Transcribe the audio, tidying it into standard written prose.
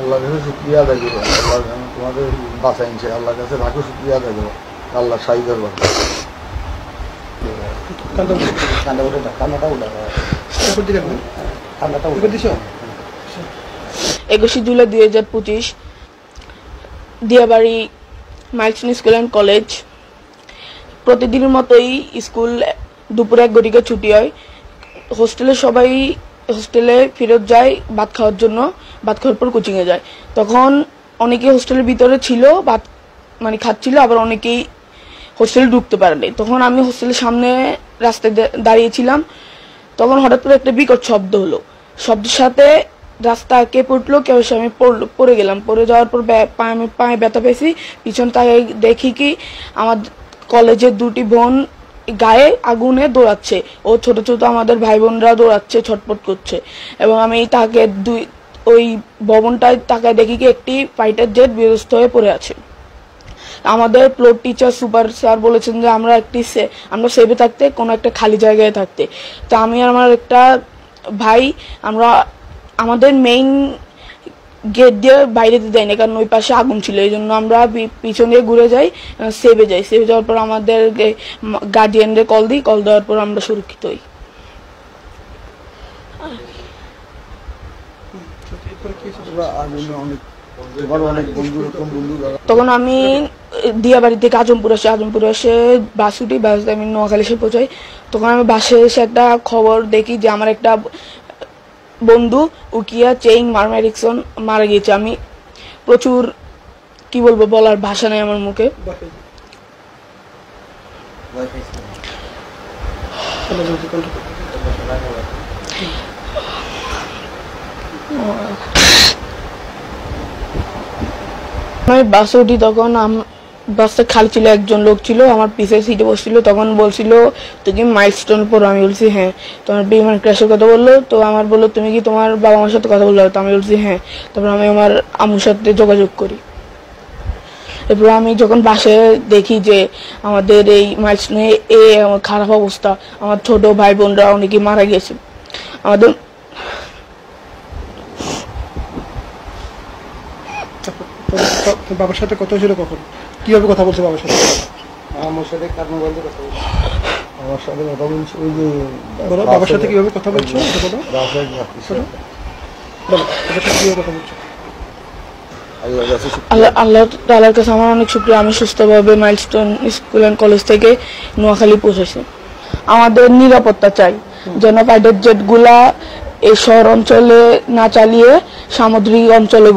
আল্লাহর কাছে শুকরিয়া আদায় করো, আল্লাহ তোমাদের বাঁচাইছে, আল্লাহর কাছে লাখো শুকরিয়া আদায় করো, আল্লাহ সাইদার বাড়ি। 21 July 2025 Diabari milestone school and college. প্রতিদিনের মতোই স্কুল দুপুরে 1 ঘটিকা ছুটি হয়। হোস্টেলে সবাই হোস্টেলে ফেরত যায় ভাত খাওয়ার জন্য, ভাত খাওয়ার পর কোচিংয়ে যায়। তখন অনেকে হোস্টেলের ভিতরে ছিল, ভাত মানে খাচ্ছিল, আবার অনেকেই হোস্টেলে ঢুকতে পারেনি। তখন আমি হোস্টেলের সামনে রাস্তায় দাঁড়িয়েছিলাম। তখন হঠাৎ করে একটা বিকট শব্দ হলো, শব্দের সাথে রাস্তা কে পড়লো, কেউ আমি পড়ে গেলাম। পড়ে যাওয়ার পর পায়ে ব্যথা পেয়েছি। পিছন তাকে দেখি কি আমার কলেজের 2টি বোন গায়ে আগুনে দৌড়াচ্ছে, ও ছোট ছোট আমাদের ভাই বোনরা দৌড়াচ্ছে, ছটপট করছে। এবং আমি তাকে ওই ভবনটায় তাকায় দেখি কি একটি ফাইটার জেট বিধ্বস্ত হয়ে পড়ে আছে। আমাদের ফ্লোর টিচার সুপার স্যার বলেছেন যে আমরা সেভে থাকতে, কোনো একটা খালি জায়গায় থাকতে। তো আমি আর আমার একটা ভাই আমরা আমাদের মেইন গেট দিয়ে বাইরে দেয় না, কারণ ওই পাশে আগুন ছিল। এই জন্য আমরা পিছন দিয়ে ঘুরে যাই, সেভে যাই। সেভে যাওয়ার পর আমাদের গার্ডিয়ানদের কল দেওয়ার পর আমরা সুরক্ষিত হই। তখন আমি দিয়াবাড়ি থেকে আজমপুর এসে বাস উঠি, বাস আমি নোয়াখালী এসে পৌঁছাই। তখন আমি বাসে এসে একটা খবর দেখি যে আমার একটা বন্ধু উকিয়া চেইং মারমেরিকসন মারা গিয়েছে। আমি প্রচুর কি বলবো, বলার ভাষা নেই আমার মুখে। আমি বাসে উঠি, তখন বাসটা খালি ছিল, একজন লোক ছিল আমার পিছের সিটে বসছিল। তখন বলছিল তুই কি মাইলস্টোন পড়ো? আমি বলছি হ্যাঁ। তোমার বিমান ক্র্যাশের কথা বললো, তো আমার বললো তুমি কি তোমার বাবা মার সাথে কথা বললো? তো আমি বলছি হ্যাঁ। তারপর আমি আমার আম্মুর সাথে যোগাযোগ করি। এরপর আমি যখন বাসে দেখি যে আমাদের এই মাইলস্টোনে খারাপ অবস্থা, আমার ছোট ভাই বোনরা অনেকে মারা গেছে। আমাদের বাবার সাথে কথা হয়েছিল কখন? কিভাবে কথা বলছে বাবার সাথে? আমার সাথে কথা বলছি ওই যে বাবার সাথে কিভাবে কথা বলছো? আল্লাহ তাআলার কাছে আমার অনেক শুকরিয়া, আমি সুস্থভাবে মাইলস্টোন স্কুল অ্যান্ড কলেজ থেকে নোয়াখালী পৌঁছেছি। আমাদের নিরাপত্তা চাই, যেন ফাইটার জেট গুলা এই শহর অঞ্চলে না চালিয়ে সামুদ্রিক অঞ্চলে